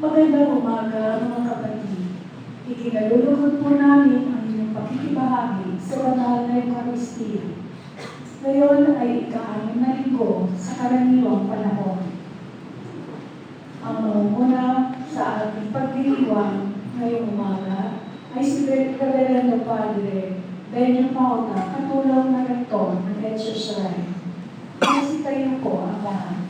Magandang umaga mga kapatid. Ikinalulugod po namin ang inyong pakikibahagi sa banal na Eucharistia. Ngayon ay ika-6 na linggo sa karaniwang panahon. Ang mangunguna sa ating pagdiriwang ngayong umaga ay si Reverendo Padre Benyo Pauta, katulong na rektor ng Etcher Shrine. Masitayo po ang lahat.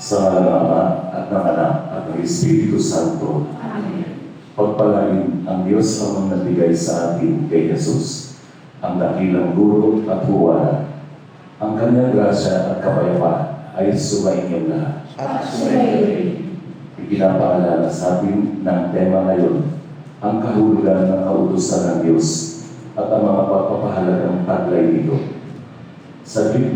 Sa ngalan ng Ama at ng Anak at ng Espiritu Santo. Amen. Pagpalain ang Diyos ang nagbigay sa atin kay Jesus, ang dakilang guro at huwala. Ang kanyang grasya at kapayapaan ay sumainyong lahat. At sumayin. Ipinapaalala sa atin ng tema ngayon, ang kahulugan ng kautusan ng Diyos at ang mga pagpapahalagang taglay nito. Saglit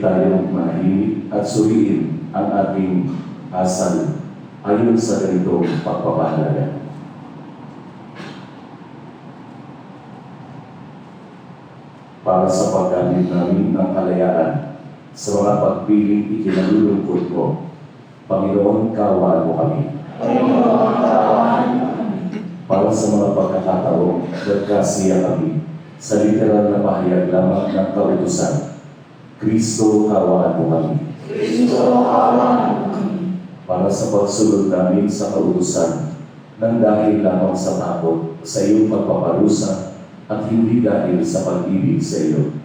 tayong manahimik at suriin ang ating asal ayon sa ganitong pagpapahalaga. Para sa paggamit namin ng kalayaan sa mga pagpiling ikinalulungkot mo, Panginoon, kaawaan mo kami. Panginoon, kaawaan mo kami. Para sa mga pagkakataong nagkasiya kami sa literal na pahayag lamang ng kautusan, Kristo, kaawaan mo kami. Kristo, kaawaan mo kami. Para sa pagsunod namin sa kautusan, nang dahil lamang sa takot sa iyong pagpaparusa at hindi dahil sa pag-ibig sa iyo,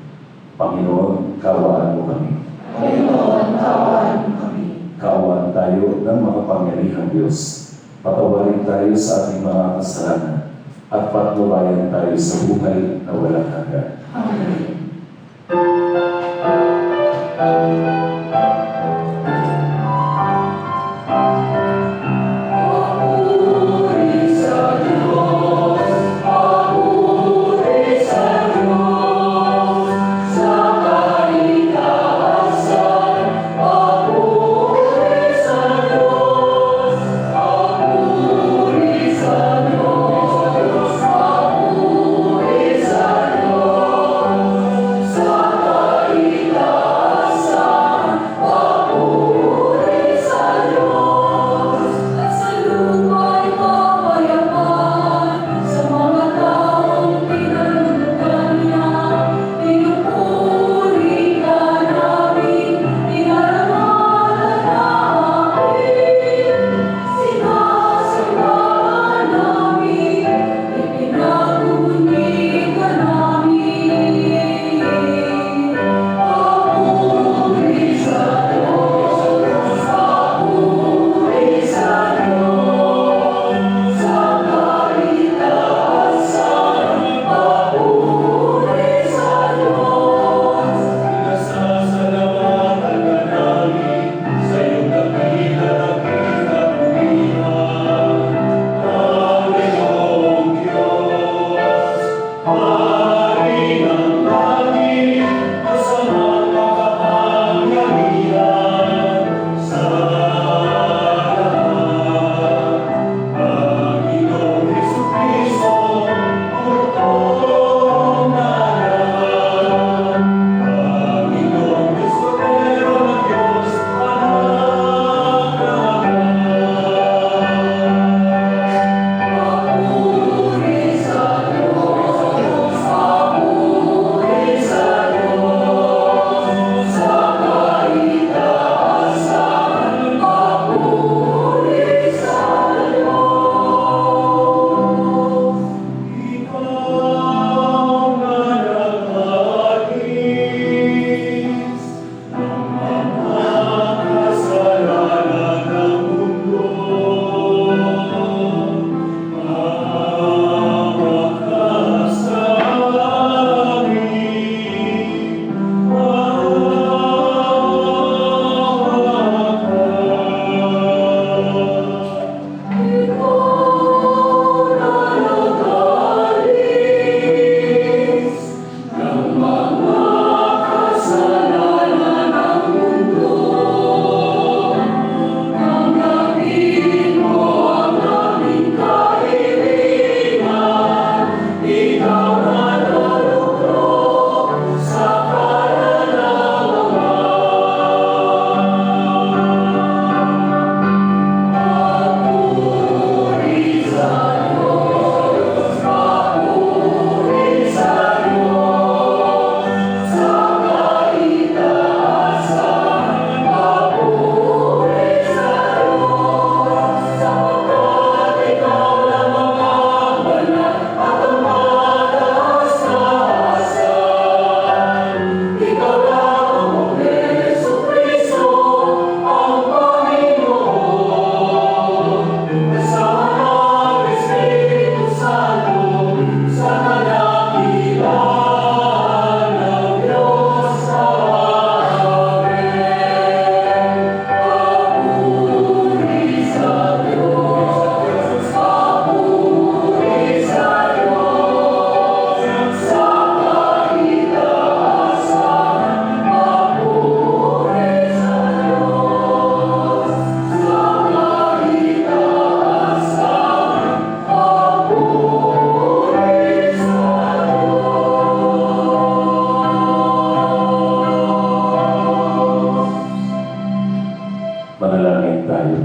Panginoon, kaawaan mo kami. Panginoon, kaawaan mo kami. Kaawaan tayo ng makapangyarihang Diyos. Patawarin tayo sa ating mga kasalanan at patnubayan tayo sa buhay na walang hanggan. Amen. Manalangin tayo.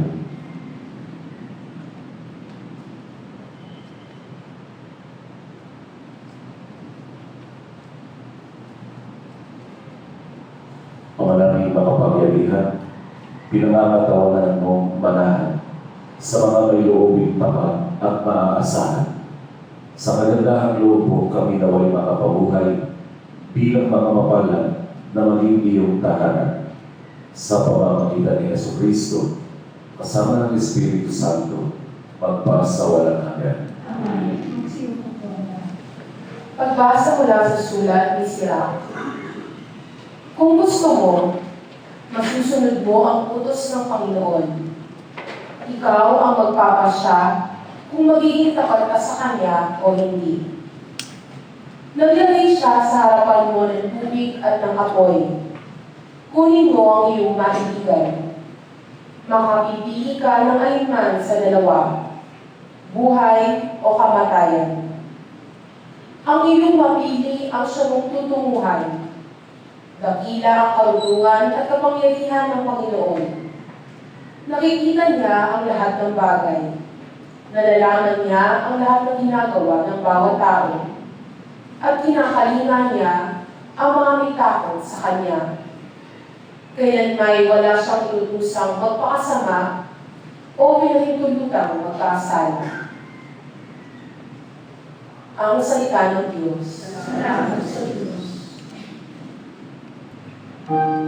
Pangalangin makapagyarihan, pinangangatawanan mong manahan sa mga may loobing tapat at maaasahan. Sa kagandahang loob mo kami naway makapabuhay bilang mga mapalad na maging iyong tahanan. Sa pamamagitan ni Jesucristo, kasama ng Espiritu Santo, magpasawalang hanggan. Amen. Magsiupo po na. Pagbasa mula sa sulat ni Sirach. Kung gusto mo, masusunod mo ang utos ng Panginoon. Ikaw ang magpapasya kung magiging tapat ka sa Kanya o hindi. Naglagay siya sa harapan mo ng tubig at ng apoy. Kunin mo ang iyong maibigan. Makapipili ka ng alinman sa dalawa, buhay o kamatayan. Ang iyong mapili ang siyang tutunguhan. Dakila ang karunungan at kapangyarihan ng Panginoon. Nakikita niya ang lahat ng bagay. Nalalaman niya ang lahat ng ginagawa ng bawat tao. At kinakalinga niya ang mga may takot sa Kanya. Kailan may wala siyang inutusang magpakasama o pinahintulutang magkasala. Ang salita ng Diyos. Salamat sa Diyos. Sa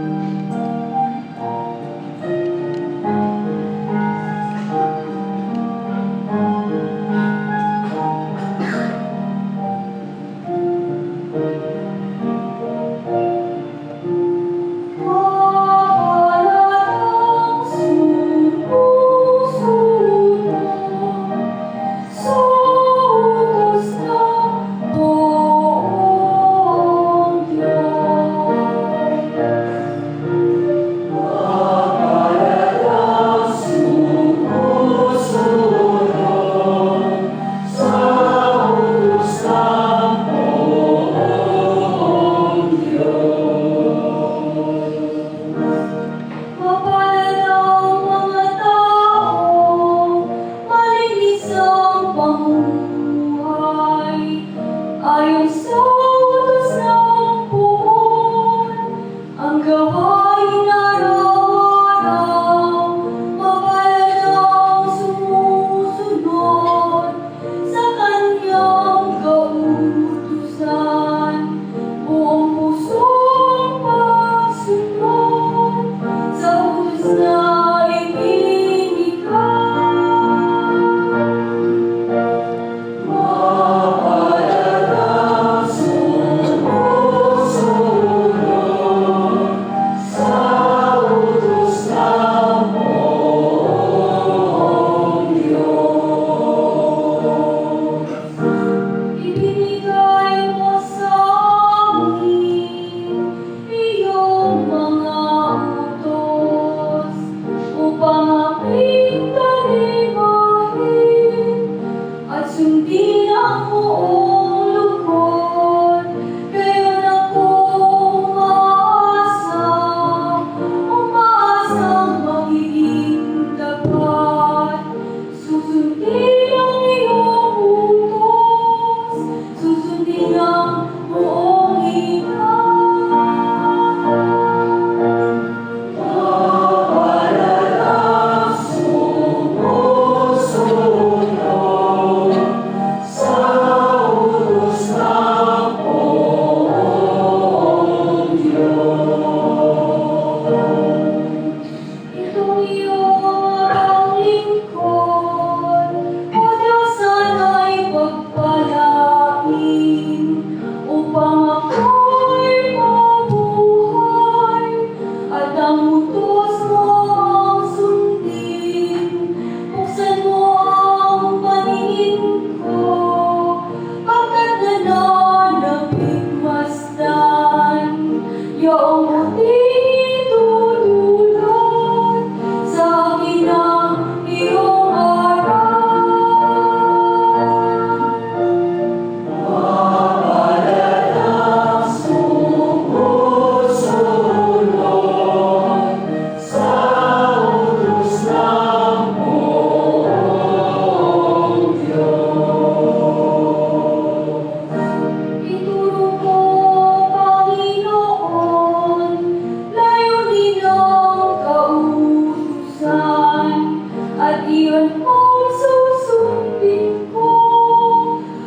At iyon ang susundin ko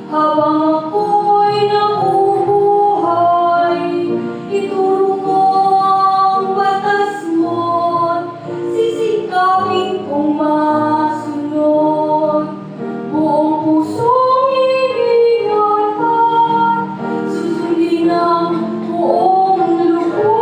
habang ako'y nabubuhay. Ituro mo ang batas mo't sisikapin kong masunod. Buong pusong iniyan at susundin ang buong loob.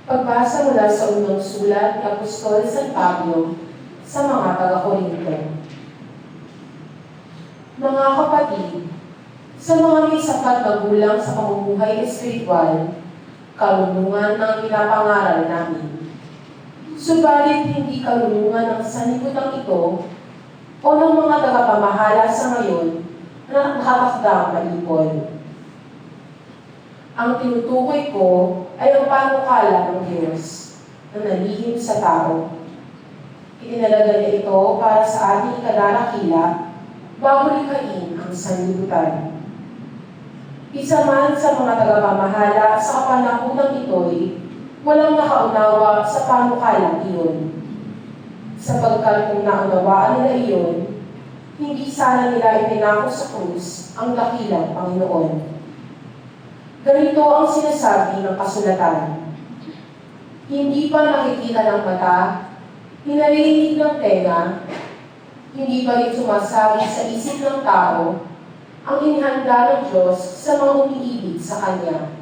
Pagbasa mula sa unang sulat ni Apostol San Pablo sa mga taga-Korinto. Mga kapatid, sa mga may sapat na gulang sa pamumuhay espiritual, karunungan ang pinapangaral namin. Subalit hindi karunungan ng sanlibutan ito o ng mga tagapamahala sa ngayon na nakatakdang malipol. Ang tinutukoy ko ay ang panukala ng Diyos na nalihim sa tao. Itinalaga niya ito para sa ating kadarakila bago likhain ang sanlibutan. Isa man sa mga tagapamahala sa kapanahunan ito'y walang nakaunawa sa panukalang iyon. Sapagkat kung naunawaan nila iyon, hindi sana nila ipinako sa krus ang dakilang Panginoon. Ganito ang sinasabi ng kasulatan. Hindi pa nakikita ng mata, hinarinig ng tenga, hindi pa rin sumasabi sa isip ng tao ang inihanda ng Diyos sa mga umiibig sa Kanya.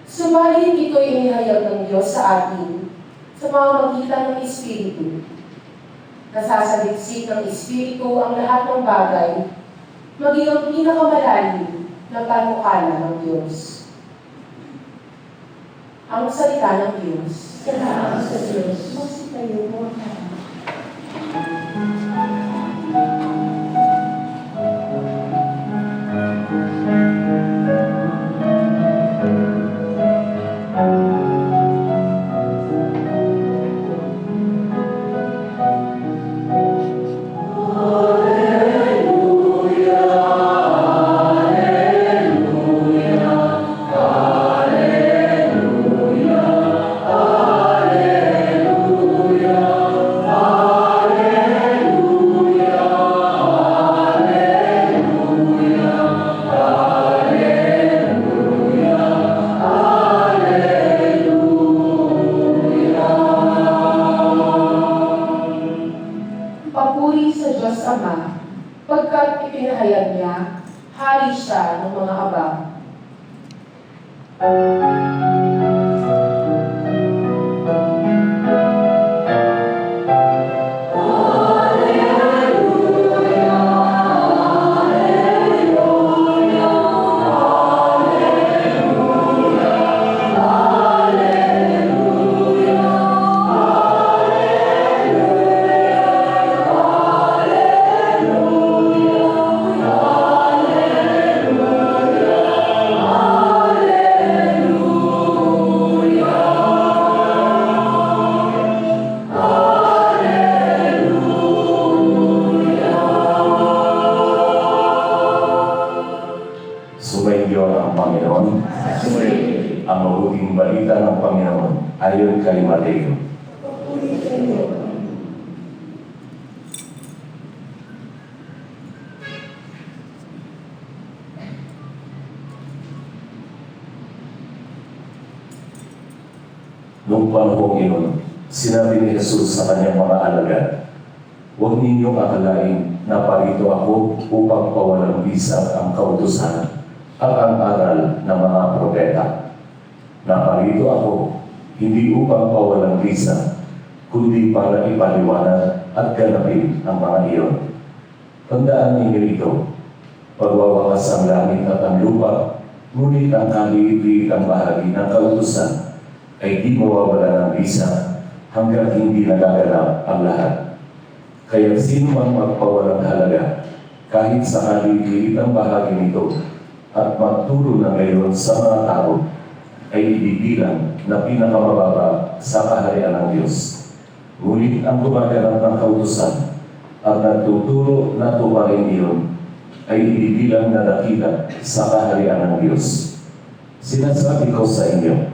Subalit ito'y inihayag ng Diyos sa atin sa pamamagitan ng Espiritu. Nasasaliksik ng Espiritu ang lahat ng bagay, maging ang pinakamalalim na panukala ng Diyos. Ang salita ng Diyos. Salamat sa Diyos. Magsitayo mo na. Papuri sa Diyos Ama, pagkat ipinahayag niya, hari siya ng mga abang. Sumainyo ang Panginoon. Ang mabuting balita ng Panginoon ayon kay Mateo. Papuri sa iyo. Noong panahong iyon, sinabi ni Jesus sa kanyang mga alagad, "Huwag ninyong akalain na parito ako upang pawalang bisa ang kautusan at ang aral ng mga propeta. Naparito ako, hindi upang pawalang bisa, kundi para ipaliwanag at ganapin ang mga iyon. Tandaan ninyo ito, pagwawakas ang langit at ang lupa, ngunit ang kaliit-liit ang bahagi ng kautusan ay di mawawala ng bisa hanggang hindi nagaganap ang lahat. Kaya sino mang magpawalang halaga, kahit sa kaliliitang bahagi nito, at magturo na ngayon sa mga tao, ay ibibilang na pinakamababa sa kaharian ng Diyos. Ngunit ang gumaganap ng kautusan at nagtuturo na tuparin iyon, ay ibibilang na dakila sa kaharian ng Diyos. Sinasabi ko sa inyo,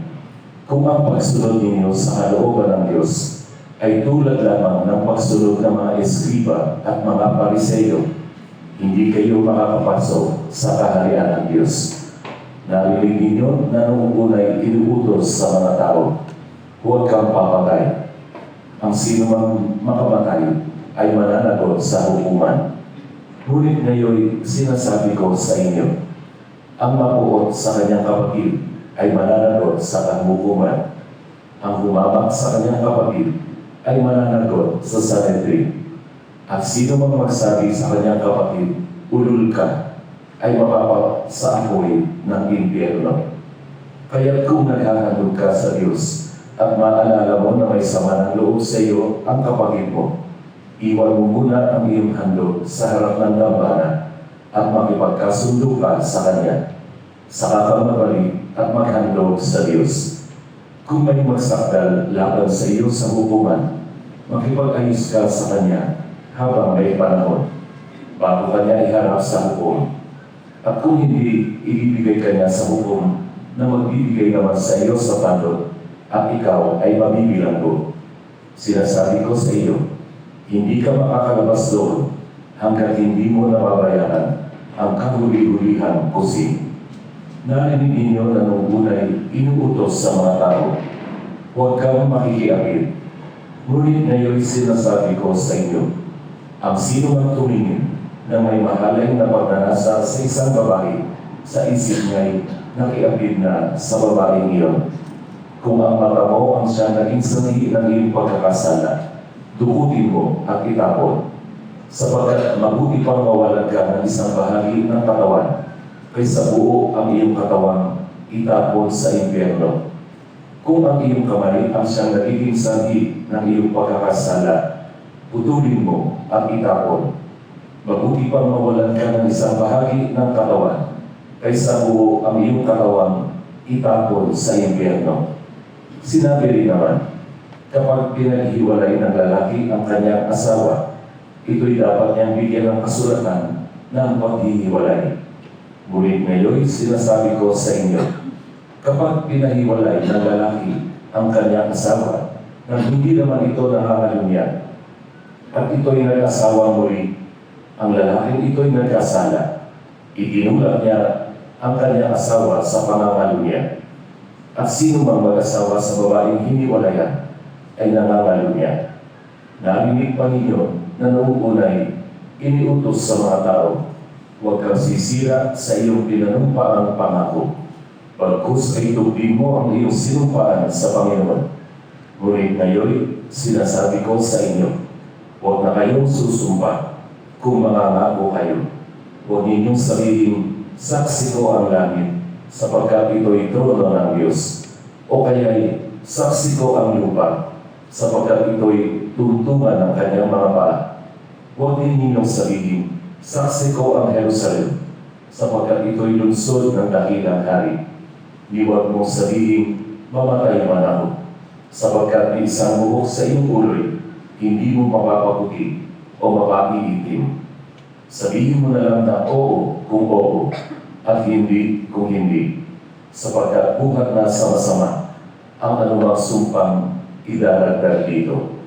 kung ang pagsunod ninyo sa kalooban ng Diyos ay tulad lamang ng pagsunod ng mga eskriba at mga pariseyo, hindi kayo makakapasok sa kaharian ng Diyos. Narinig ninyo na noong una'y inuutos sa mga tao, huwag kang papatay. Ang sino mang makamatay ay mananagot sa hukuman. Ngunit ngayon sinasabi ko sa inyo, ang mapuot sa kanyang kapatid ay mananagot sa kahukuman. Ang humabak sa kanyang kapatid ay mananagot sa Sanhedrin. At sino mang magsabi sa kanyang kapatid, ulul ka, ay mapapa sa apoy ng impyerno. Kaya kung naghahandog ka sa Diyos at maalala mo na may sama ng loob sa iyo ang kapatid mo, iwan mo muna ang iyong handog sa harap ng dambana at makipagkasundo ka sa Kanya. Saka ka magbalik at maghandog sa Diyos. Kung may magsakdal laban sa iyo sa hukuman, makipag-ayos ka sa Kanya habang may panahon, bago Kanya iharap sa hukom. At kung hindi, ibibigay Kanya sa hukom na magbibigay naman sa iyo sa tandot, at ikaw ay mabibilang ko. Sinasabi ko sa iyo, hindi ka makakalabas doon hanggang hindi mo nababayaran ang kahuli-hulihang kusing. Narinig ninyo na nung una'y inuutos sa mga tao, huwag kang makikiapid. Ngunit ngayon sinasabi ko sa inyo, ang sino mang tumingin na may mahalay na pagnanasa sa isang babae, sa isip niya'y nakiapid na sa babaeng iyon. Kung ang mata mo ang siyang naging sanhi ng iyong pagkakasala, dukutin mo at itapon, sapagkat mabuti pang mawalan ka ng isang bahagi ng katawan, kaysa buo ang iyong katawang itapon sa impyerno. Kung ang iyong kamay ang siyang nagiging sanhi ng iyong pagkakasala, putulin mo at itapon. Mabuti pang mawalan ka ng isang bahagi ng katawan, kaysa buo ang iyong katawang itapon sa impyerno. Sinabi rin naman, kapag pinaghiwalay ng lalaki ang kanyang asawa, ito'y dapat niyang bigyan ng kasulatan ng paghihiwalay. Ngunit ngayon, sinasabi ko sa inyo, kapag pinahiwalay ng lalaki ang kanyang asawa, nang hindi naman ito nangangalunya, at ito'y nag-asawa muli, ang lalaking ito'y nag-asala, itinulak niya ang kanyang asawa sa pangangalunya. At sino mang mag-asawa sa babaeng hiniwalayan, ay nangangalunya. Narinig pa ninyo na noong una'y iniutos sa mga tao, huwag kang sisira sa iyong pinanumpaang pangako. Pagkus ay tubig mo ang iyong sinumpaan sa Panginoon. Ngunit ngayon, sinasabi ko sa inyo, huwag na kayong susumpa kung mangangako kayo. Huwag ninyong sabihin, saksi ko ang langit, sapagkat ito'y trono ng Diyos. O kaya'y saksi ko ang lupa, sapagkat ito'y tuntungan ng kanyang mga paa. Huwag din ninyong sabihin, saksi ko ang Jerusalem, sapagkat ito'y lungsod ng dakilang hari. Di huwag mong sabihin, mamatay man ako, sapagkat may isang buhok sa iyong uloy, hindi mo mapapaputi o mapapiitim. Sabihin mo na lang na oo kung oo, at hindi kung hindi, sapagkat buhat na sama-sama ang anumang sumpang idaragdag dito.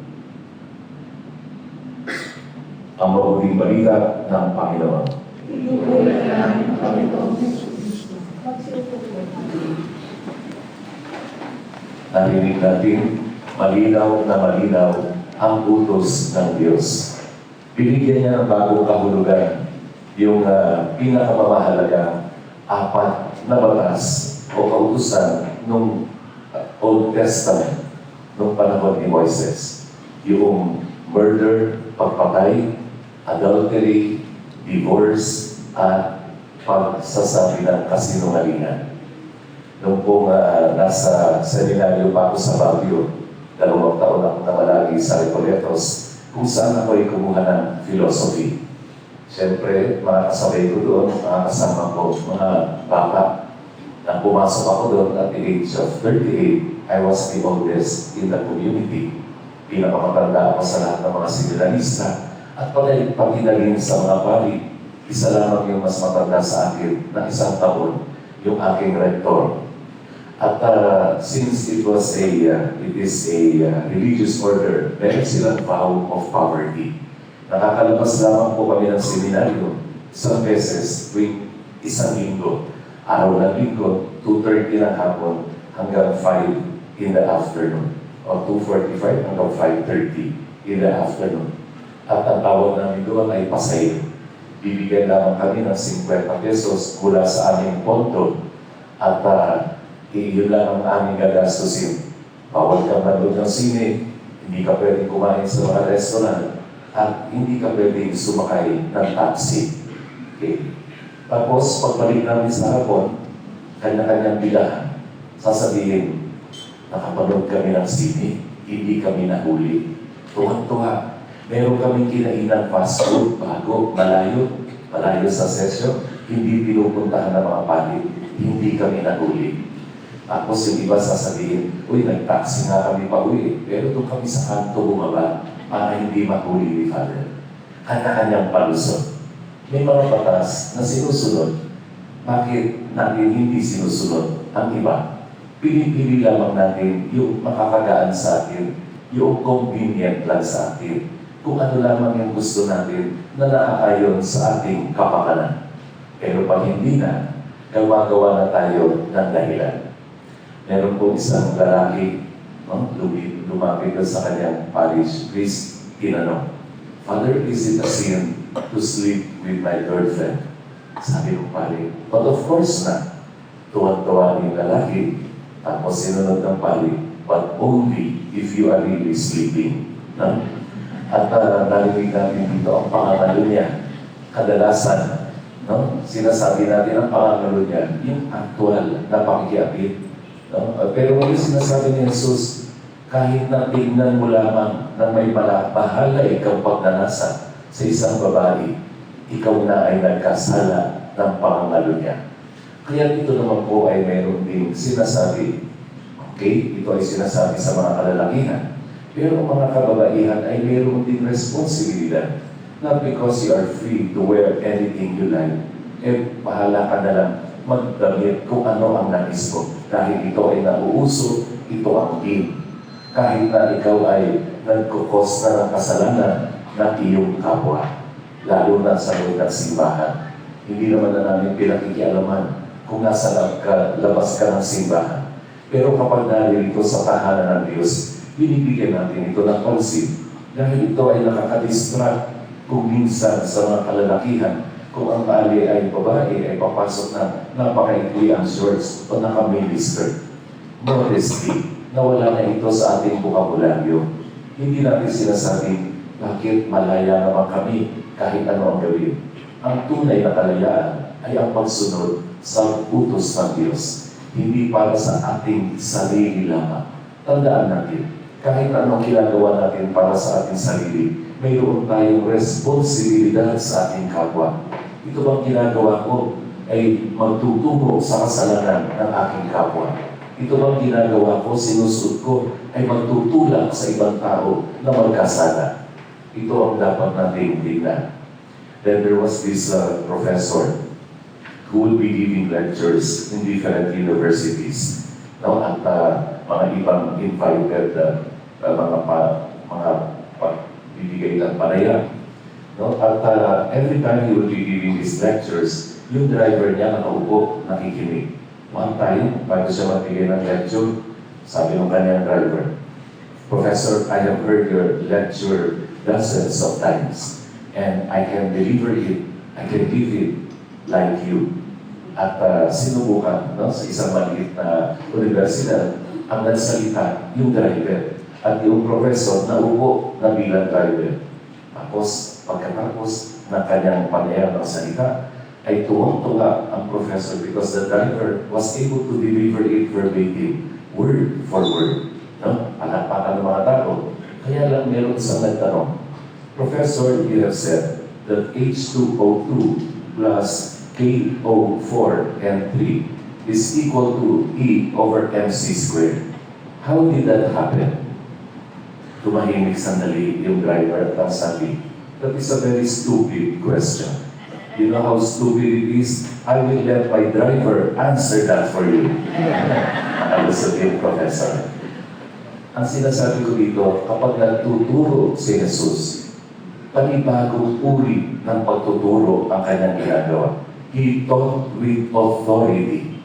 Ang mabuting balita ng Panginoon. Narinig natin malinaw na malinaw ang utos ng Diyos. Binigyan niya ng bagong kahulugan yung pinakamamahalagang apat na batas o kautusan ng Old Testament nung panahon ni Moises. Yung murder, pagpatay, adultery, divorce, at pagsasabi ng kasinungalingan. Noong po nasa seminaryo pa ako sa Baguio, 2 taon ako namalagi sa Recoletos, kung saan ako ay kumuha ng philosophy. Siyempre, mga kasabay ko doon, mga kasama ko, mga bata. Nang pumasok ako doon at the age of 38, I was the oldest in the community. Pinakamatanda ako sa lahat ng mga seminarista. At pagkinaling sa mga pari, isa lamang yung mas matanda sa akin na 1 taon, yung aking rector. At since it is a religious order, meron silang vow of poverty. Nakakalabas lamang po kami ng seminaryo isang beses tuwing 1 linggo. Araw ng linggo, 2:30 ng hapon hanggang 5 in the afternoon. O 2:45 hanggang 5:30 in the afternoon. At ang tawag namin doon ay pasayo. Bibigyan lamang kami ng 50 pesos mula sa aming pondo. At yun lang ang aming gagastusin. Bawal ka manood ng sine, hindi ka pwedeng kumain sa mga restaurant, at hindi ka pwedeng sumakay ng taxi. Okay. Tapos, pagbalik namin sa hapon, kanya-kanyang bilahan, sasabihin, nakapanood kami ng sine, hindi kami nahuli. Tuwang-tuwa. Meron kaming kinainan fast food bago, malayo sa session, hindi pinupuntahan ng mga palit, hindi kami nahuli. Tapos yung iba sasabihin, uy, nag-taxi nga kami pa uwi, pero doon kami sa kanto bumaba para hindi mahuli ni Father. Kanya-kanyang palusot. May mga batas na sinusunod. Bakit natin hindi sinusunod ang iba? Pinipili lamang natin yung makakagaan sa atin, yung convenient lang sa atin, kung ano lamang yung gusto natin na naaayon sa ating kapakanan. Pero pag hindi na, gawa-gawa na tayo ng dahilan. Meron po isang lalaki, lumapit sa kanyang parish priest, tinanong, Father, is it a sin to sleep with my girlfriend? Sabi ko pari, but of course na. Tuwan-tuwa yung lalaki, tapos sinunod ng pari, but only if you are really sleeping. No? At narinig natin dito ang pangangalo niya. Kadalasan, no? Sinasabi natin ang pangangalo niya, yung actual na pakikiapit. No? Pero yung sinasabi ni Jesus, kahit na tingnan mo lamang na may bahala ikaw pagnanasa sa isang babae, ikaw na ay nagkasala ng pangangalo niya. Kaya ito naman po ay meron ding sinasabi, okay, ito ay sinasabi sa mga kalalakihan, pero ang mga kababaihan ay meron ding responsibilidad. Not because you are free to wear anything you like, bahala ka na lang magdamit kung ano ang nais mo. Dahil ito ay nauuso, ito ang in. Kahit na ikaw ay nagkukos na ng kasalanan ng iyong kapwa, lalo na sa loob ng simbahan. Hindi naman na namin pinakikialaman kung nasa labas ka ng simbahan. Pero kapag naririto sa tahanan ng Diyos, binibigyan natin ito ng pansin. Dahil ito ay nakakadistract kung minsan sa mga kalalakihan, kung ang tali ay babae, ay papasok na napaka-ikli ang shorts o naka-miniskirt. Modesty, nawala na ito sa ating bukabularyo. Hindi natin sinasabi, bakit malaya naman kami kahit ano ang gawin. Ang tunay na kalayaan ay ang pagsunod sa utos ng Diyos. Hindi para sa ating sarili lamang. Tandaan natin, kahit anong ginagawa natin para sa ating sarili, mayroon tayong responsibilidad sa ating kapwa. Ito bang ginagawa ko ay magtutungo sa kasalanan ng aking kapwa? Ito bang ginagawa ko, sinusud ko, ay magtutulak sa ibang tao na magkasala? Ito ang dapat nating tingnan. Then there was this professor who will be giving lectures in different universities. No? At mga ibang invited mga bibigay ng panayam. No? At every time he will be giving these lectures, yung driver niya nakaupo, nakikinig. One time, bago siya magbigay ng lecture, sabi ng kanyang driver, Professor, I have heard your lecture dozens of times, and I can deliver it, I can give it like you. At sinubukan sa isang maliit na universidad, ang nagsalita yung driver. At yung professor naupo na bilang driver. Tapos, pagkatapos ng kanyang panayam ng salita, ay tuwang-tuwa ang professor because the driver was able to deliver it verbatim, word for word. No? Palakpakan ng mga tao. Kaya lang meron isang nagtanong, Professor, you have said that H2O2 plus KO4 and 3 is equal to E over MC squared. How did that happen? Tumahimik sandali yung driver at ang sabi, that is a very stupid question. You know how stupid it is? I will let my driver answer that for you. I was a good professor. Ang sinasabi ko dito, kapag nagtuturo si Jesus, panibagong uri ng pagtuturo ang kanyang ginagawa. He taught with authority.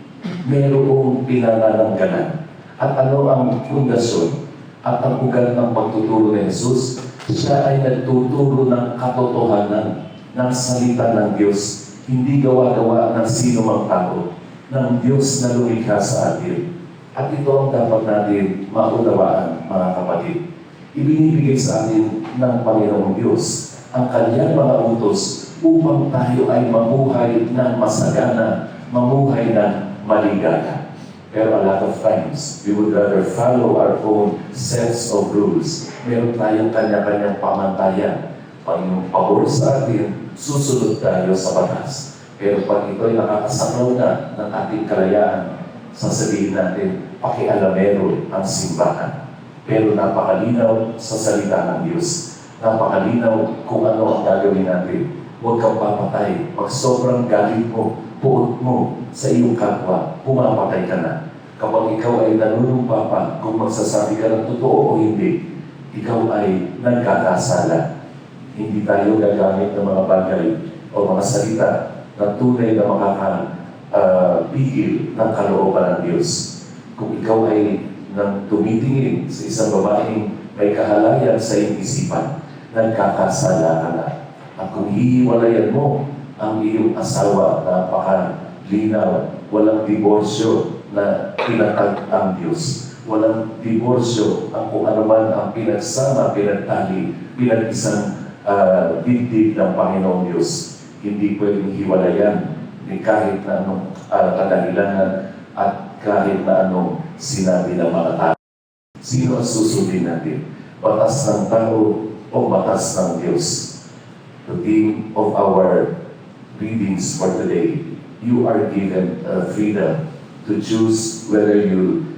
Merong pinanananggalan. At ano ang pundasyon at ang ugat ng pagtuturo ni Jesus? Siya ay nagtuturo ng katotohanan ng salita ng Diyos, hindi gawa-gawa ng sino mang tao, ng Diyos na lumikha sa atin. At ito ang dapat natin maunawaan, mga kapatid. Ibinibigay sa atin ng Panginoong Diyos ang kanyang mga utos upang tayo ay mamuhay ng masagana, mamuhay ng maligaya. Pero a lot of times, we would rather follow our own sets of rules. Meron tayong kanya-kanyang pamantayan. Pag yung pabor sa atin, susunod tayo sa batas. Pero pag ito ay nakakasaklaw na ng ating kalayaan, sasabihin natin, pakialamero ang simbahan. Pero napakalinaw sa salita ng Diyos. Napakalinaw kung ano ang gagawin natin. Huwag kang papatay. Pag sobrang galit mo, puot mo sa iyong kapwa, pumapatay ka na. Kapag ikaw ay nanunumpa pa kung magsasabi ka ng totoo o hindi, ikaw ay nagkakasala. Hindi tayo gagamit ng mga bagay o mga salita na tunay na makakapigil ng kalooban ng Diyos. Kung ikaw ay nang tumitingin sa isang babaeng may kahalayan sa iyong isipan, nagkakasala ka na. At kung hihiwalayan mo ang iyong asawa na napakalinaw, walang diborsyo na pinatag ang Diyos. Walang diborsyo ang kung ano man ang pinagsama, pinagtali, pinag-isang dibdib ng Panginoong Diyos. Hindi pwedeng hiwalayan ni kahit na anong kadahilanan at kahit na anong sinabi ng mga tao. Sino ang susundin natin? Batas ng tao o batas ng Diyos? The theme of our readings for today, you are given freedom to choose whether you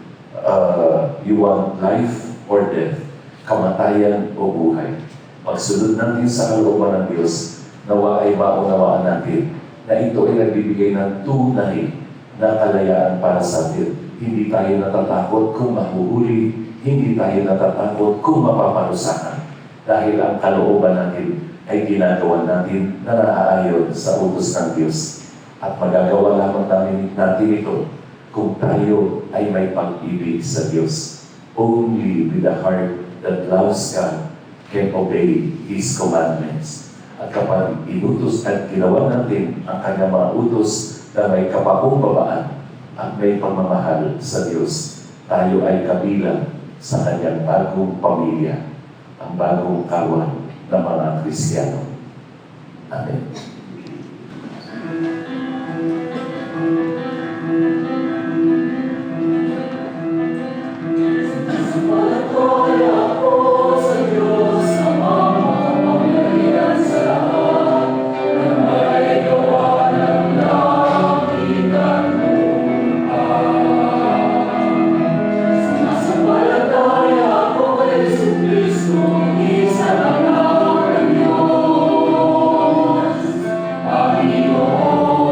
want life or death, kamatayan o buhay. Pagsunod natin sa kalooban ng Diyos, nawa ay maunawaan natin na ito ay nagbibigay ng tunay na kalayaan para sa atin. Hindi tayo natatakot kung mahuhuli, hindi tayo natatakot kung mapaparusahan. Dahil ang kalooban natin ay ginagawa natin na naaayon sa utos ng Diyos. At magagawa lamang natin ito kung tayo ay may pag-ibig sa Diyos. Only with a heart that loves God can obey His commandments. At kapag inutos at ginawa natin ang kanyang mga utos na may kapakumbabaan at may pagmamahal sa Diyos, tayo ay kabilang sa kanyang bagong pamilya, ang bagong kawan ng mga Kristiyano. Amen. Isa lang ang Diyos, Panginoon.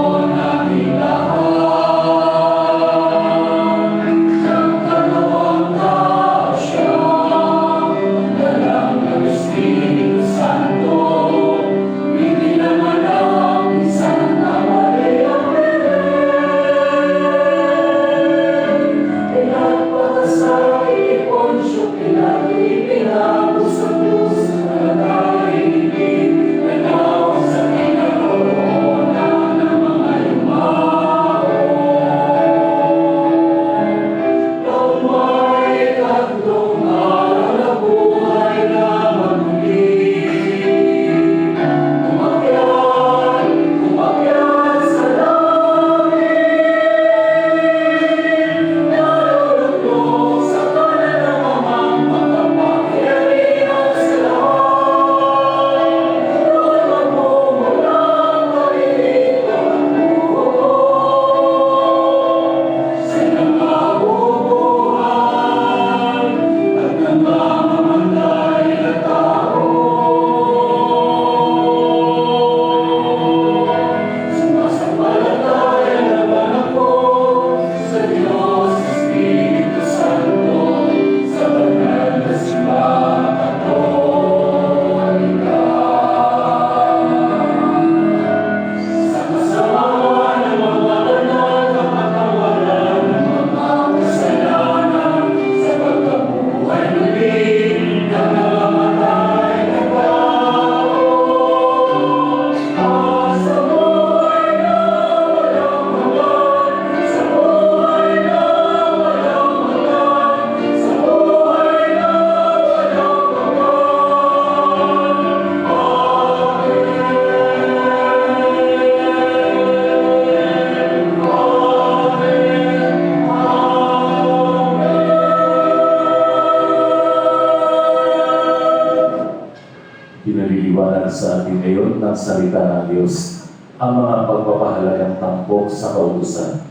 sa atin ngayon ng salita ng Diyos, ang mga pagpapahalagang tampok sa kautusan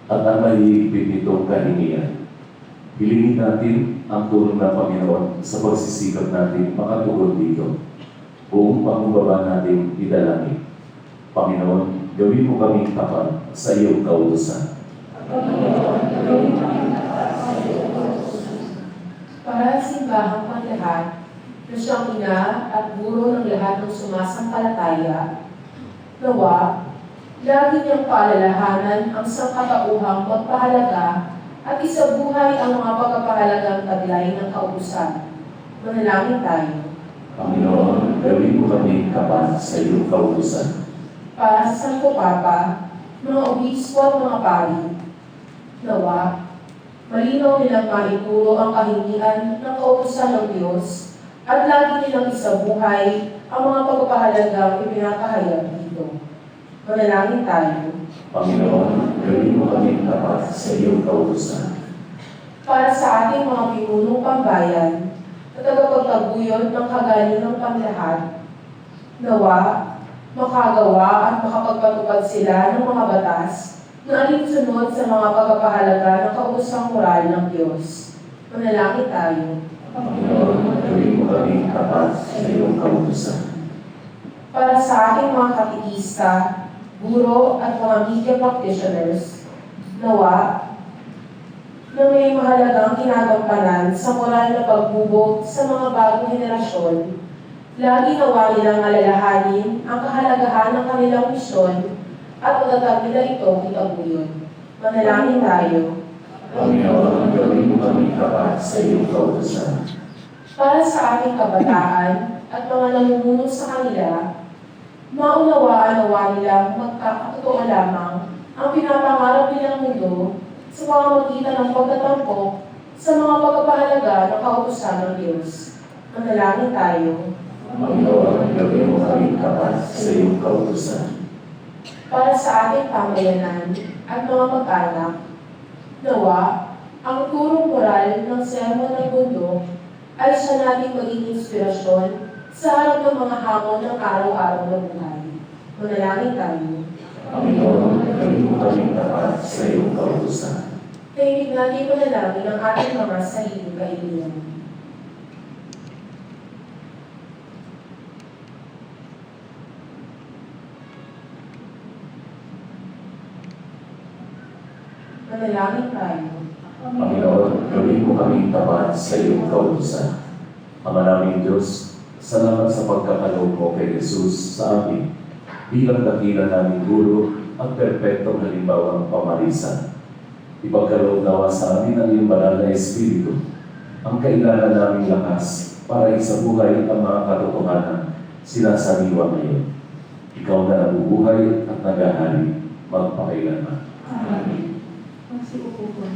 at ang mahihigpit nitong kahingian. Hilingin natin ang tulong ng Panginoon sa pagsisikap natin makatugon dito. Buong pangumbaba natin idalangin. Panginoon, gawin mo kaming tapat sa iyong kautusan. Para sa simbahang panglahat, na siyang ina at guro ng lahat ng sumasampalataya, nawa, lagi niyang paalalahanan ang sangkatauhang magpahalaga at isabuhay ang mga pagpapahalagang taglay ng kautusan. Manalangin tayo. Panginoon, gawin mo kaming tapat sa iyong kautusan. Para sa Santo Papa, mga obispo at mga pari, nawa, malinaw nilang maituro ang kahingian ng kautusan ng Diyos at lagi nilang isabuhay ang mga pagpapahalagang ipinapahayag dito. Manalangin tayo. Panginoon, gawin mo kaming tapat sa iyong kautusan. Para sa ating mga pinunong pambayan na tagapagtaguyod ng kagalingang panglahat, nawa, makagawa at makapagpatupad sila ng mga batas na alinsunod sa mga pagpapahalaga ng kausang moral ng Diyos. Manalangin tayo. Panginoon, gawin mo kaming tapat sa iyong kautusan. Para sa ating mga katikista, guro at mga media practitioners, nawa, na may mahalagang ginagampanan sa moral na pagbubog sa mga bagong henerasyon, lagi nawa nilang alalahanin ang kahalagahan ng kanilang misyon at matatag nila itong itaguyod. Manalangin tayo. Panginoon, gawin mo kaming tapat sa iyong kautusan. Para sa ating kabataan at mga namumuno sa kanila, maunawaan-nawa nilang magkakatotoo lamang ang pinapangarap nilang mundo sa pamamagitan ng pagtatampok sa mga pagpapahalaga ng kautusan ng Diyos. Manalangin tayo. Panginoon, gawin mo kaming tapat sa iyong kautusan. Para sa ating pamayanan at mga mag-anak, nawa, ang turong moral ng sermon ng mundo ay siya nating maging inspirasyon sa harap ng mga hamon ng araw-araw na buhay. Manalangin tayo. Panginoon, gawin mo kaming tapat sa iyong kautusan. Tahimik natin manalangin ang ating mga sariling kaibigan. Manalangin tayo. Panginoon, gawin mo kaming tapat sa iyong kautusan. Ama naming Diyos, salamat sa pagkakaloob mo kay Jesus sa amin bilang dakila naming guro at perpektong halimbawa ng pamarisan. Ipagkaloob nawa sa amin ang iyong banal na Espiritu, ang kailangan naming lakas para isabuhay ang mga katotohanan sinasaniwa ngayon. Ikaw na nabubuhay at naghahari magpakailanman. Amen. Magsiupo po.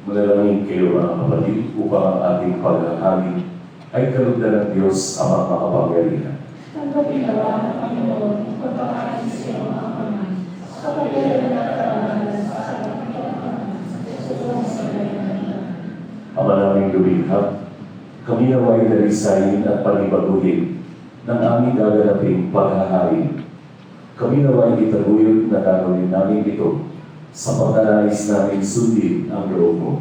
Manalangin kayo mga kapatid upang ang ating paghahari ay kalugdan ng Diyos ang makapangyarihan. Tanggapin nawa ng Panginoon ang pagkakain sa iyong mga kamay, sa pagkakulang at karangalan sa kapatid sa buong sinayan. Ama naming lumikha, kami naway dalisayin at panibaguhin ng aming gaganaping paghahari. Kami naway itaguyod na gagawin namin ito sa pagkanais namin sundin ang loob mo.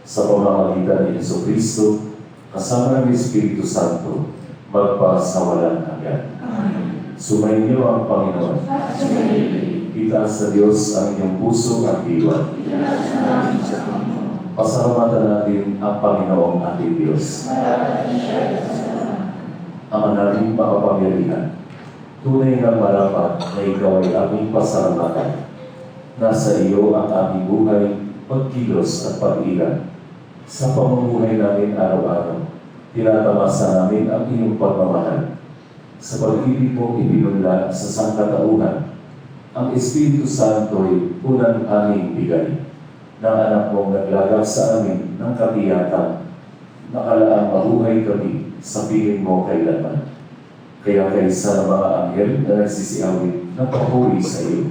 Sa pamamagitan ni Jesucristo, kasama ng Espiritu Santo, magpasawalan hanggan. Sumayin niyo ang Panginoon. Itaas sa Diyos ang inyong puso at diwa. Pasalamatan natin ang Panginoong ating Diyos. Ang nating makapangyarihan, tunay na marapat na ikaw ay aming pasalamatan. Nasa iyo ang aming buhay, pagkilos at pag-ilan. Sa pamumuhay namin araw-araw, tinatamasa namin ang iyong pagmamahal. Sa pag-ibig mo ibinunla sa sangkatauhan, ang Espiritu Santo ay unang aming bigay ng anak mong naglagak sa amin ng katiyakan, nakalaang mabuhay kami sa piling mo kailanman. Kaya kaysa ng mga anghel na nagsisiawit ng papuri sa iyo,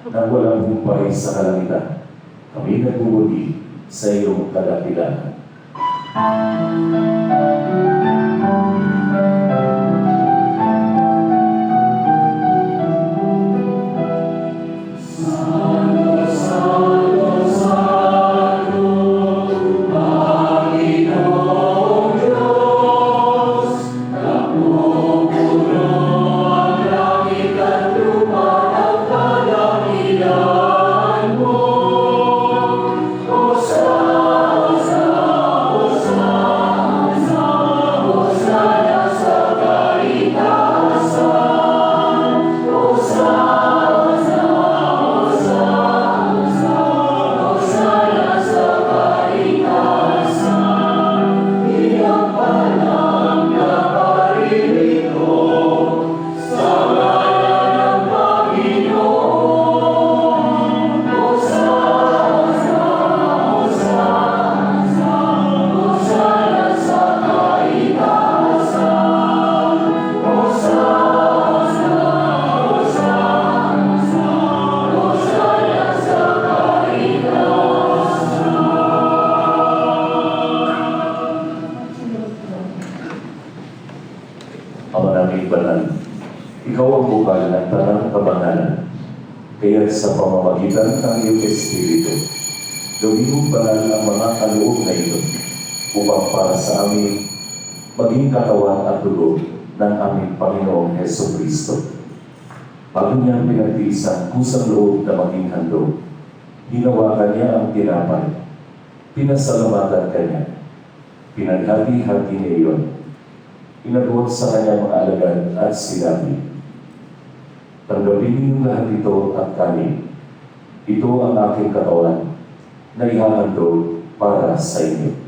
nang walang humpay sa kalangitan, kami nagbubudi sa iyong kadakilaan. Ama naming banal, ikaw ang bukal ng tanang kabanalan. Kaya sa pamamagitan ng iyong Espiritu, gawin mo banal ang mga kaloob na ito upang para sa amin maging katawan at dugo ng aming Panginoong Jesucristo. Bago niya pinagtiis ang kusang loob na maging handog, hinawakan niya ang tinapay, pinasalamatan kanya, pinaghati-hati niya iyon, inabuot sa kanyang mga alagad at sinabi, tanggapin niyo lahat ito at kanin. Ito ang aking katawan na ihahandog para sa inyo.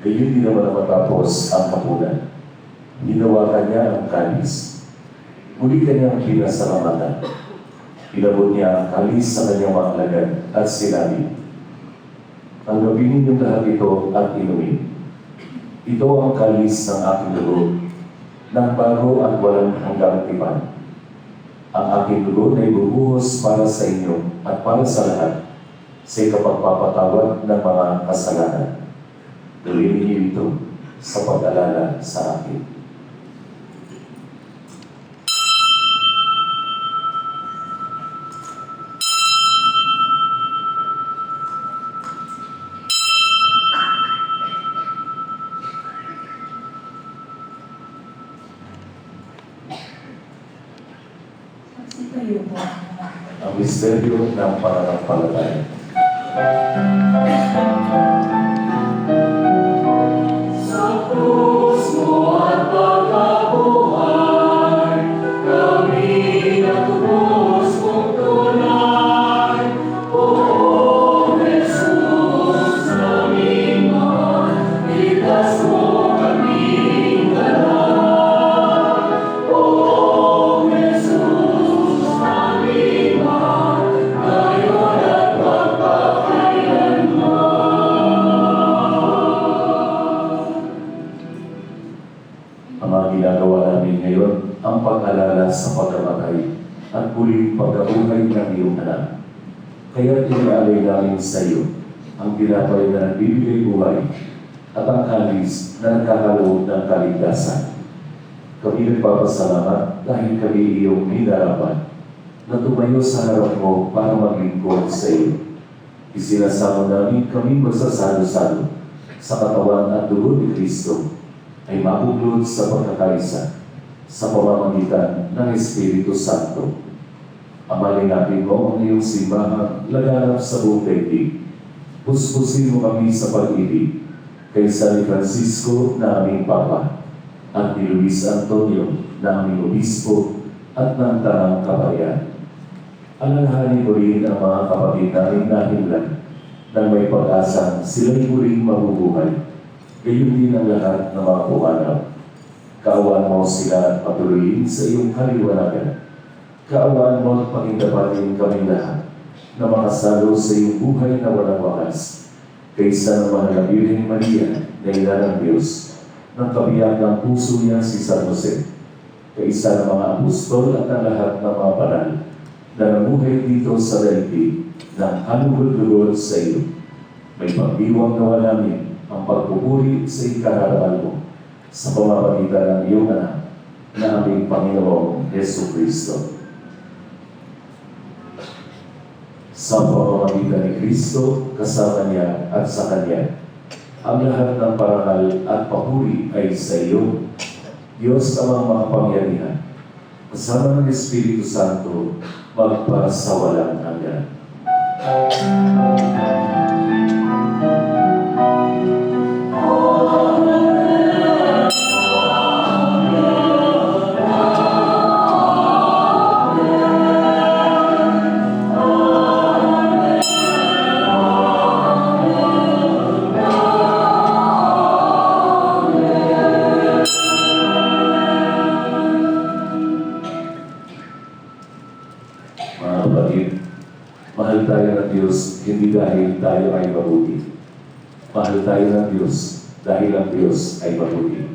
Gayon din naman matapos ang hapunan. Hinawakan niya ang kalis. Muli kanyang pinasalamatan. Inabot niya ang kalis sa kanyang mga alagad at sinabi, tanggapin niyo lahat ito at inumin. Ito ang kalis ng aking dugo, ng bago at walang hanggang tipan. Ang aking dugo ay bubuhos para sa inyo at para sa lahat sa kapagpapatawad ng mga kasalanan. Gawin niyo ito sa pag-alala sa akin. Magsitayo po. Ang misteryo ng pananampalataya. Krus mo at pagkabuhay, kami at muling pagkabuhay ng iyong anak. Kaya tinaalay namin sa iyo ang tinapay na nagbibigay buhay at ang kalis na nagkakaloob ng kaligtasan. Kami nagpapasalamat dahil kami iyong minarapan na tumayo sa harap mo para maglingkod sa iyo. Isinasamo namin kami magsasalo-salo sa katawan at dugo ni Kristo ay mabuklod sa pagkakaisa sa pamamagitan ng Espiritu Santo. Amalin natin mo ang iyong simbahang laganap sa buong daigdig. Puspusin mo kami sa pag-ibig kaysa ni Francisco na aming Papa at ni Luis Antonio na aming Obispo at ng Tanang Kabayan. Alalahanin mo rin ang mga kapatid namin nahimlan nang may pag-asang sila'y muling mabubuhay. Gayon din ang lahat ng mga pumanaw. Kaawaan mo sila at patuloyin sa iyong kaliwanagan. Kaawaan mo at pakindapatin kami lahat na makasalo sa iyong buhay na walang wakas. Kaysa ng mahal na Birhen Maria na ina ng Diyos, ng kabiyak ng puso niya si San Jose, kaysa ng mga apostol at ang lahat ng mga banal na namuhay dito sa daigdig ng hanugod-lugod sa iyo. May pagdiwang nawa namin ang pagpupuri sa ikararangal mo sa pamamagitan ng iyong anak na aming Panginoong Hesus Kristo. Sa pamamagitan ni Kristo, kasama niya at sa Kanya, ang lahat ng parangal at papuri ay sa iyo, Diyos amang makapangyarihan, kasama ng Espiritu Santo, magpasawalang hanggan. Mahal tayo ng Diyos, hindi dahil tayo ay mabuti. Mahal tayo ng Diyos dahil ang Diyos ay mabuti.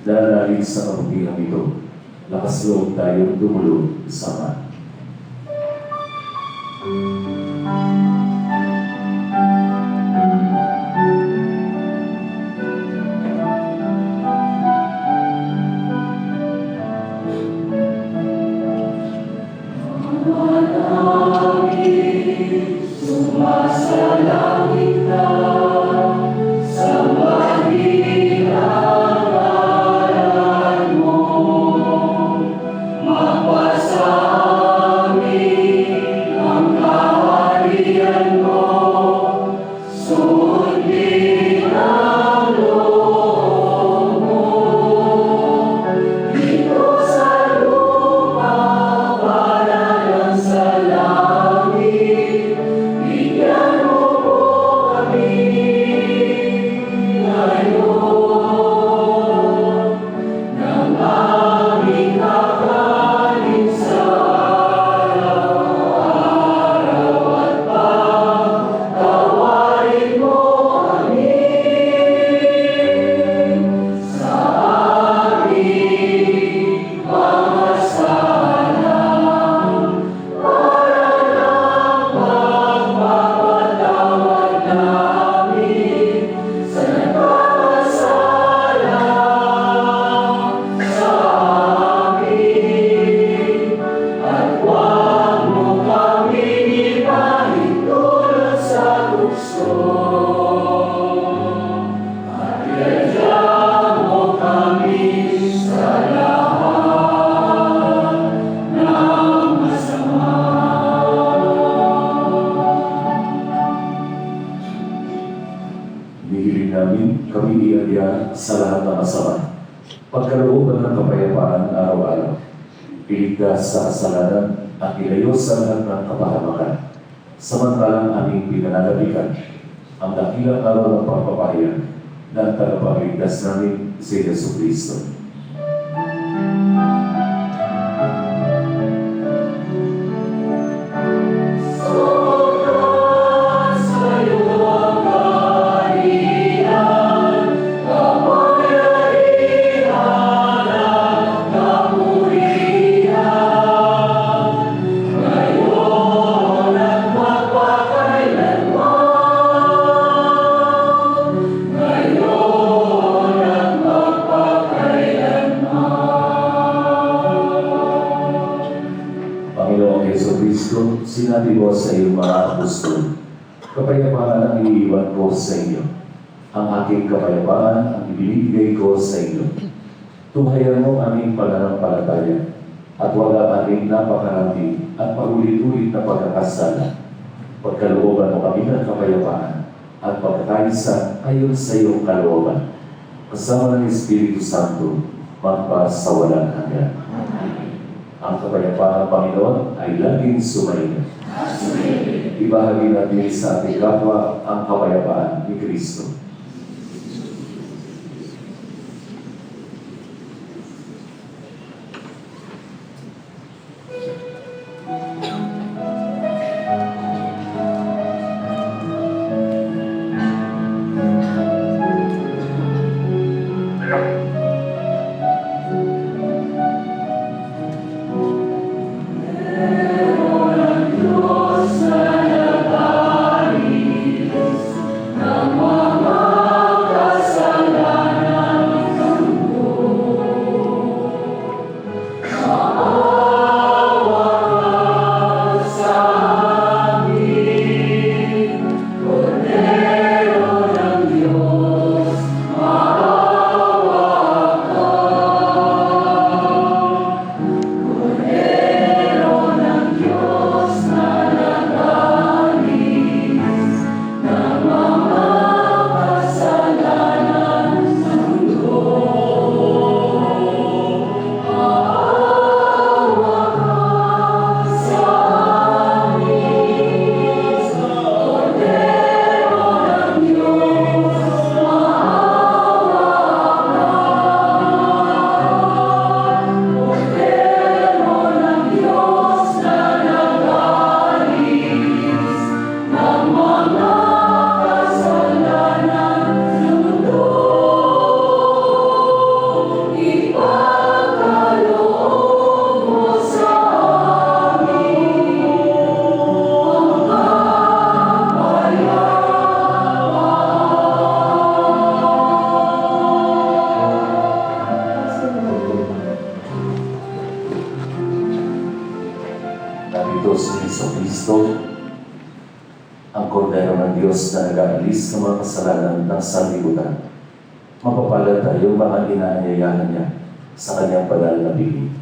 Nananalig sa kabutihan ito, lakas loob tayong dumulog sama. Hinihiling namin kami iadya sa lahat ng masama. Pagkalooban ng kapayapaan araw-araw, iligtas sa kasalanan at ilayo sa lahat ng kapahamakan. Samantalang aming pinananabikan ang dakilang araw ng pagpapahayan ng tagapagligtas namin si Hesus Kristo. Panginoong Yeso Kristo, sinabi mo sa iyong mga apostol, kapayapaan ang iniiwan ko sa inyo. Ang aking kapayapaan ang ibinibigay ko sa inyo. Tuhayan mo aming pananampalataya at wag ang aming napakarami at paulit-ulit na pagkakasala. Pagkalooban mo kami ng kapayapaan at pagkakaisa ayon sa iyong kalooban. Kasama ng Espiritu Santo, magpasawalang hanggan. Ang kapayapaan ng Panginoon ay laging sumainyo. Ibahagi natin sa ating kapwa ang kapayapaan ni Kristo. Narito si Jesucristo, ang kordero ng Diyos na nag-aalis ng mga kasalanan ng sanlibutan. Mapapalad tayo mga inaanyayahan niya sa kanyang banal na bibig.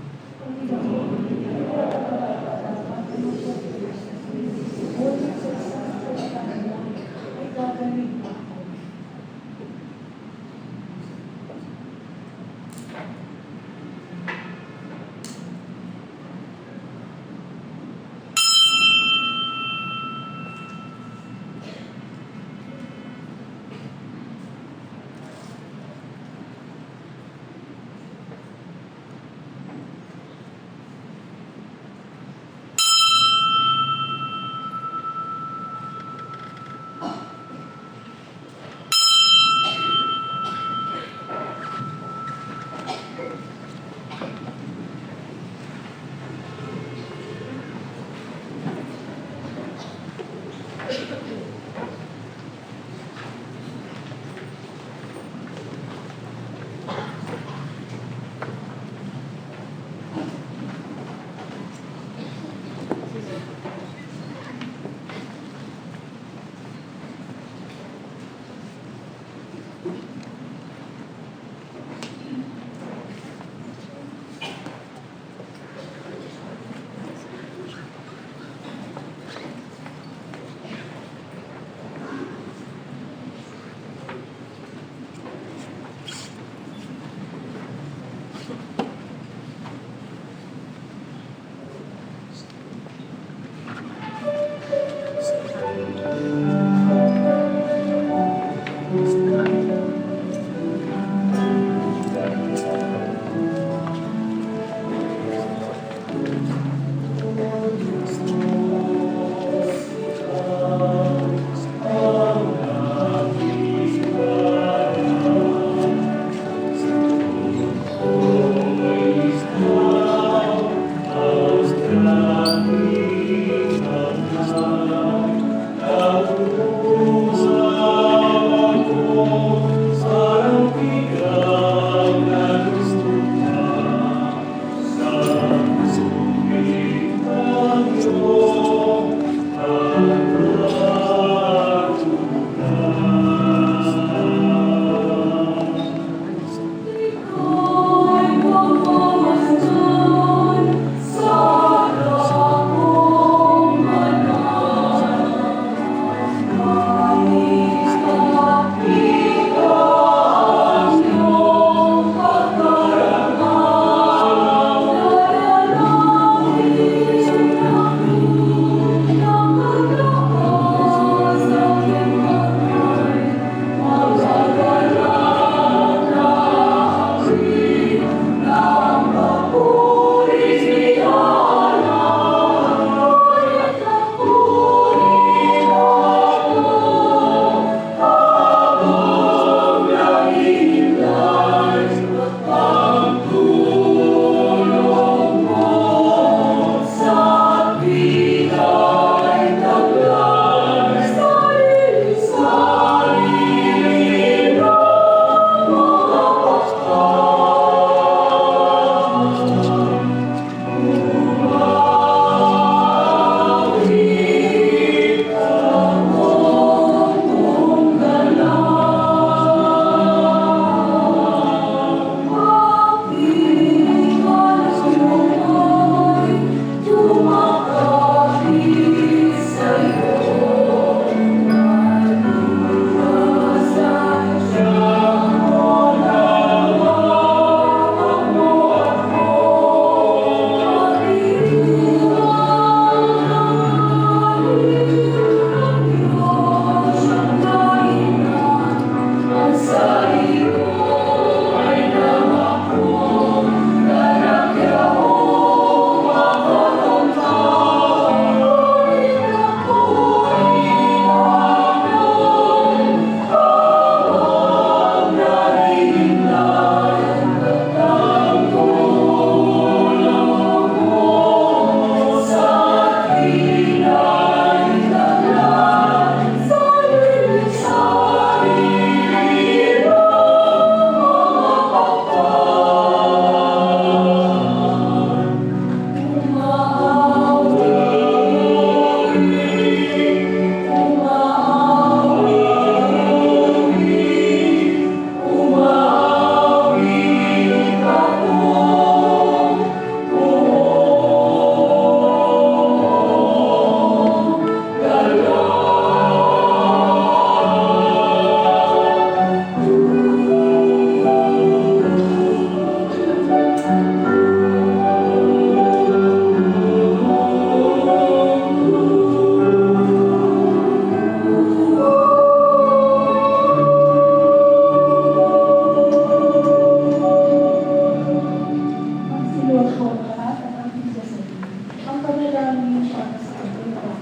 dalangin para sa kapalitan.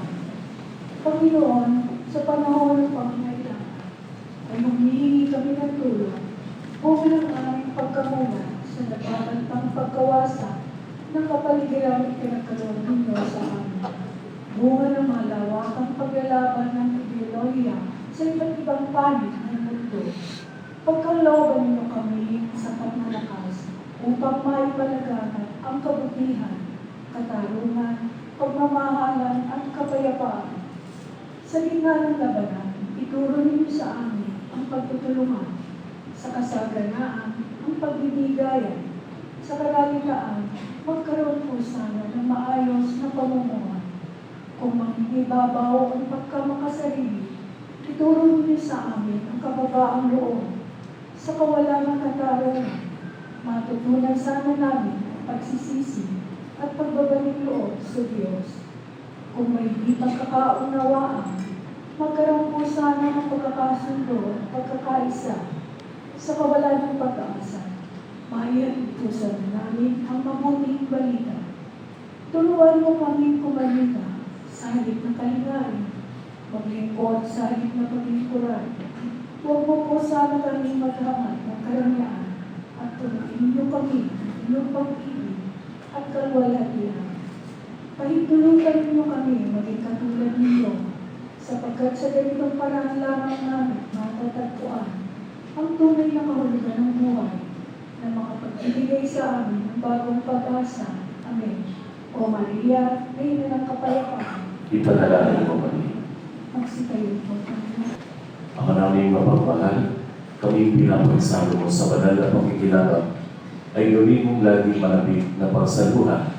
Panginoon, sa panahon ng pangangailangan, ay humihingi kami ng tulong upang ang aming pagkamulan sa nagbabantang pagkawasak ng kapaligiran pinagkaloob ninyo sa amin. Bunga ng malawakang paglalaban ng ideolohiya sa iba't ibang panig ng mundo. Pagkalooban ninyo kami sa pagmalakas upang maipalaganan ang kabutihan, katarungan, pagmamahalan at kapayapaan. Sa gitna ng labanan, ituro ninyo sa amin ang pagtutulungan, sa kasaganaan, ang pagbibigayan, sa kalalitaan, magkaroon po sana ng maayos na pamumuhay. Kung mangibabaw ang pagkamakasarili, ituro ninyo sa amin ang kababaang loob. Sa kawalan ng katarungan, matutunan sana namin ang pagsisisi at pagbabalik loob sa Diyos. Kung may di pagkakaunawaan, magkaroon po sana ng pagkakasundo at pagkakaisa. Sa kawalan ng pag-asa, maiatusan namin ang mabuting balita. Turuan mo kami kumalita sa halip ng kaligayan, maglingkod sa halip ng paglingkuran. Huwag mo po sana kami maghangat ng karangyaan at turuin niyo kami ng inyong pag-ibig at kalwalhatian. Pahintulutan niyo kami maging katulad ninyo, sapagkat sa ganitong paraan lamang namin matatagpuan ang tunay na kahulugan ng buhay na makapagbibigay sa amin ng bagong pag-asa. Amen. O Maria, Reyna ng Kapayapaan, Ipanalangin mo kami. magsitayo po kami. Ang naming mapagmahal, kami pinapagsalo mo sa banal na pagkikilabang, ay gawin mong laging malapit na pagsaluhan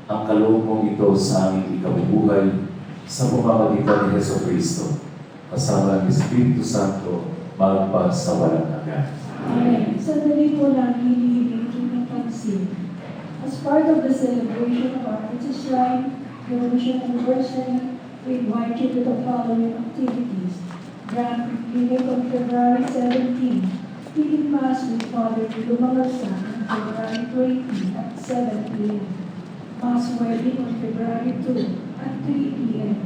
ang kaloob mong ito sa aming ikabubuhay sa pamamagitan ni Heso Kristo, kasama ng Espiritu Santo, magpa sa walang hanggan. Amen. Sandali po namin hinihiling ng pansin. As part of the celebration of our Arts Shrine Revolution Anniversary, we invite you to the following activities. Grand Clinic on February 17, Healing Mass with Father Lumarosa on February 20 at 7 p.m. Mass Wedding on February 2 at 3 p.m.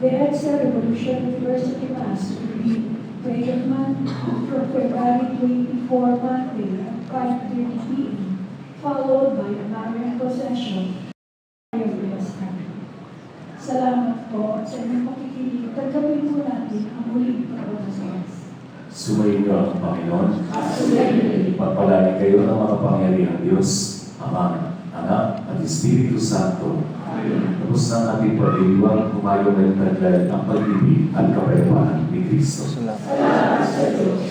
The EDSA Revolution University Mass will be Prayer Month from February 24 Monday at 5:30 p.m. followed by a Marian procession. Salamat po sa inyong pakikinig. Tagawin po natin ang huling pag-uusas. Sumayin niyo ang Panginoon. Pagpalain kayo ng mga pangyarihang Diyos, Ama, Anak, at Espiritu Santo. Tapos ng ating pag-iwang, humayo ngayong taglay ang pag-ibig at kapayapaan ni Kristo. Salamat sa Diyos.